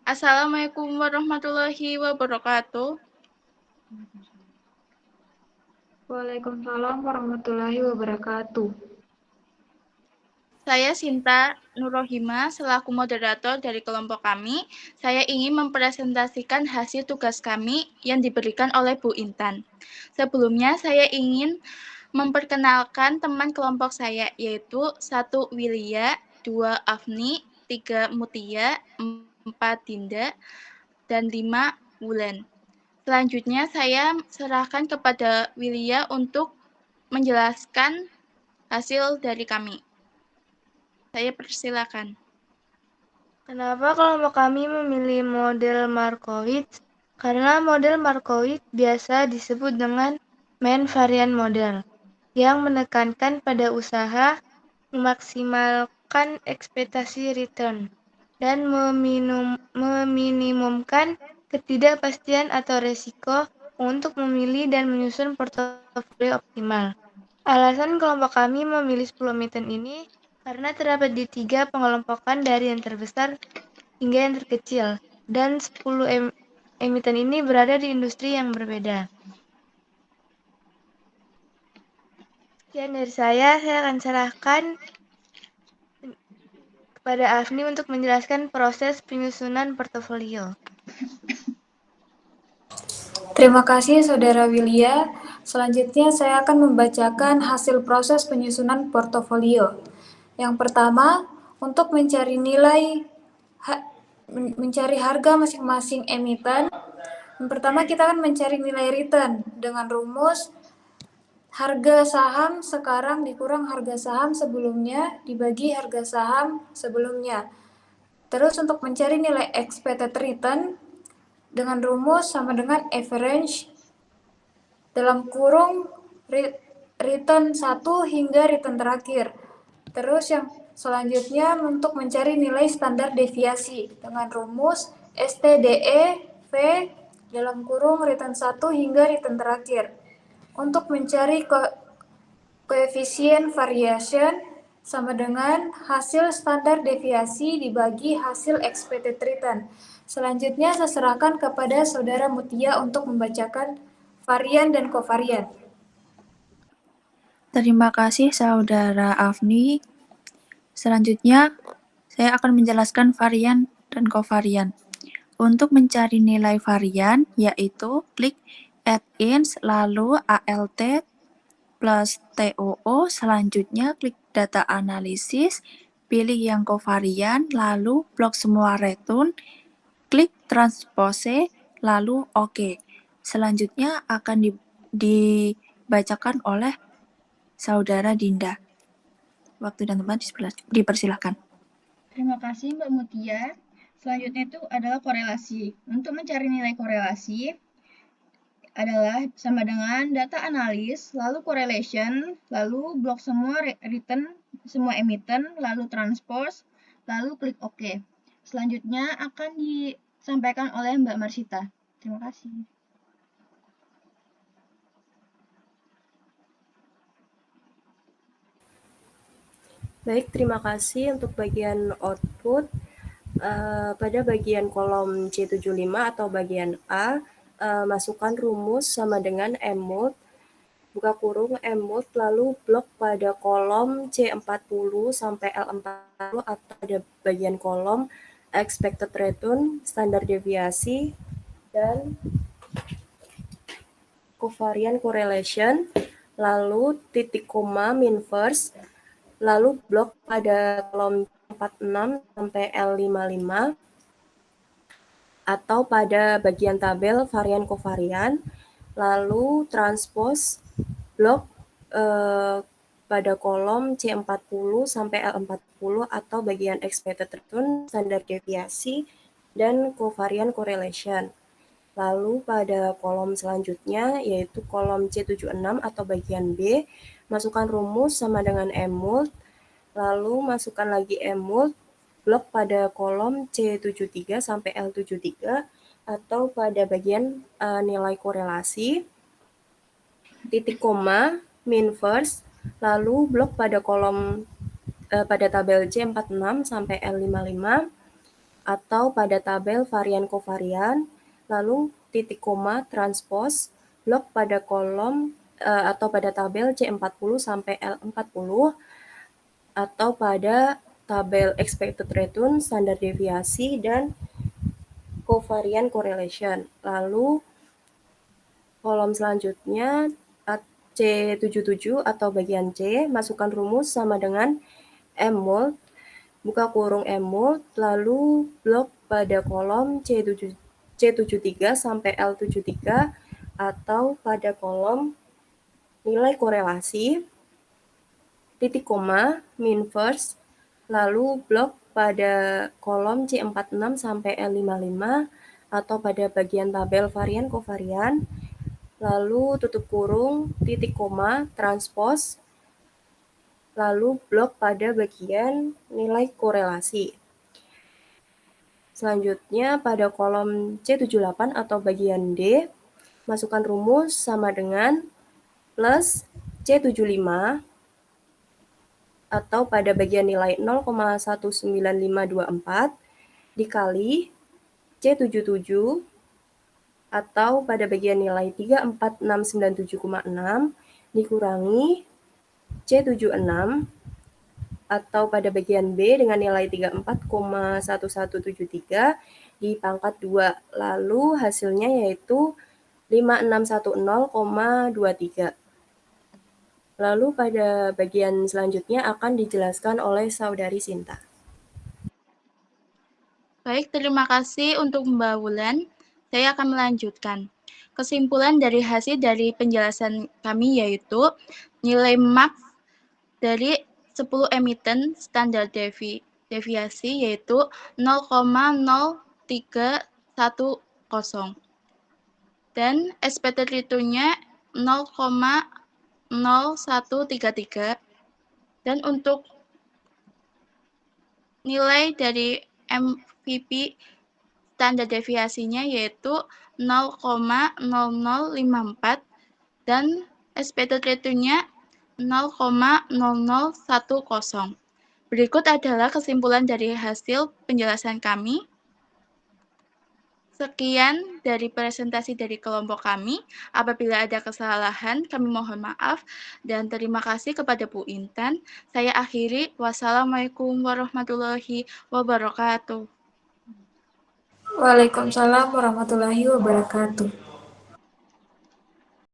Assalamualaikum warahmatullahi wabarakatuh. Waalaikumsalam warahmatullahi wabarakatuh. Saya Sinta Nurrohima, selaku moderator dari kelompok kami. Saya ingin mempresentasikan hasil tugas kami yang diberikan oleh Bu Intan. Sebelumnya, saya ingin memperkenalkan teman kelompok saya, yaitu 1 Wilia, 2 Afni, 3 Mutia, 4 Dinda, dan 5 Wulan. Selanjutnya, saya serahkan kepada Wilia untuk menjelaskan hasil dari kami. Saya persilakan. Kenapa kelompok kami memilih model Markowitz? Karena model Markowitz biasa disebut dengan main variant model, yang menekankan pada usaha memaksimalkan ekspektasi return dan meminimumkan ketidakpastian atau resiko untuk memilih dan menyusun portofolio optimal. Alasan kelompok kami memilih 10 emiten ini karena terdapat di 3 pengelompokan dari yang terbesar hingga yang terkecil, dan 10 emiten ini berada di industri yang berbeda. Sekian dari saya akan serahkan kepada Afni untuk menjelaskan proses penyusunan portofolio. Terima kasih Saudara Wilia. Selanjutnya saya akan membacakan hasil proses penyusunan portofolio. Yang pertama, untuk mencari mencari harga masing-masing emiten. Yang pertama kita akan mencari nilai return dengan rumus harga saham sekarang dikurang harga saham sebelumnya dibagi harga saham sebelumnya. Terus untuk mencari nilai expected return dengan rumus sama dengan average dalam kurung return 1 hingga return terakhir. Terus yang selanjutnya untuk mencari nilai standar deviasi dengan rumus STDE V dalam kurung return 1 hingga return terakhir. Untuk mencari koefisien variation sama dengan hasil standar deviasi dibagi hasil expected return. Selanjutnya saya serahkan kepada Saudara Mutia untuk membacakan varian dan kovarian. Terima kasih Saudara Afni. Selanjutnya, saya akan menjelaskan varian dan kovarian. Untuk mencari nilai varian, yaitu klik add-ins, lalu ALT plus TOO, selanjutnya klik data analisis, pilih yang kovarian, lalu blok semua return, klik transpose, lalu OK. Selanjutnya akan dibacakan oleh Saudara Dinda. Waktu dan tempat dipersilahkan. Terima kasih Mbak Mutia. Selanjutnya itu adalah korelasi. Untuk mencari nilai korelasi adalah sama dengan data analis, lalu correlation, lalu blok semua return, semua emiten, lalu transpose, lalu klik OK. Selanjutnya akan disampaikan oleh Mbak Marsita. Terima kasih. Baik, terima kasih untuk bagian output. Pada bagian kolom C75 atau bagian A, masukkan rumus sama dengan mMod, buka kurung mMod, lalu blok pada kolom C40 sampai L40 atau pada bagian kolom expected return, standar deviasi, dan covariant correlation, lalu titik koma mean first, lalu blok pada kolom 46 sampai L55 atau pada bagian tabel varian kovarian, lalu transpose blok pada kolom C40 sampai L40 atau bagian expected return, standar deviasi, dan covariant correlation. Lalu pada kolom selanjutnya yaitu kolom C76 atau bagian B, masukkan rumus sama dengan mMod, lalu masukkan lagi mMod, blok pada kolom C73 sampai L73 atau pada bagian nilai korelasi, titik koma, mean first, lalu blok pada kolom pada tabel C46 sampai L55 atau pada tabel varian kovarian, lalu titik koma transpose, blok pada kolom atau pada tabel C40 sampai L40, atau pada tabel expected return, standar deviasi, dan covariant correlation. Lalu kolom selanjutnya C77 atau bagian C, masukkan rumus sama dengan M-mold, buka kurung M-mold, lalu blok pada kolom C73 sampai L73 atau pada kolom nilai korelasi, titik koma, mean first, lalu blok pada kolom C46 sampai L55 atau pada bagian tabel varian kovarian, lalu tutup kurung, titik koma, transpose, lalu blok pada bagian nilai korelasi. Selanjutnya pada kolom C78 atau bagian D, masukkan rumus sama dengan plus C75 atau pada bagian nilai 0,19524 dikali C77 atau pada bagian nilai 34697,6 dikurangi C76 atau pada bagian B dengan nilai 34,1173 dipangkat 2. Lalu hasilnya yaitu 5610,23. Lalu pada bagian selanjutnya akan dijelaskan oleh Saudari Sinta. Baik, terima kasih untuk Mbak Wulan. Saya akan melanjutkan. Kesimpulan dari hasil dari penjelasan kami yaitu nilai max dari 10 emiten standar deviasi yaitu 0,0310 dan expected return-nya 0,0133 dan untuk nilai dari MVP standar deviasinya yaitu 0,0054 dan expected return-nya 0,0010. Berikut adalah kesimpulan dari hasil penjelasan kami. Sekian dari presentasi dari kelompok kami. Apabila ada kesalahan, kami mohon maaf dan terima kasih kepada Bu Intan. Saya akhiri. Wassalamualaikum warahmatullahi wabarakatuh. Waalaikumsalam warahmatullahi wabarakatuh.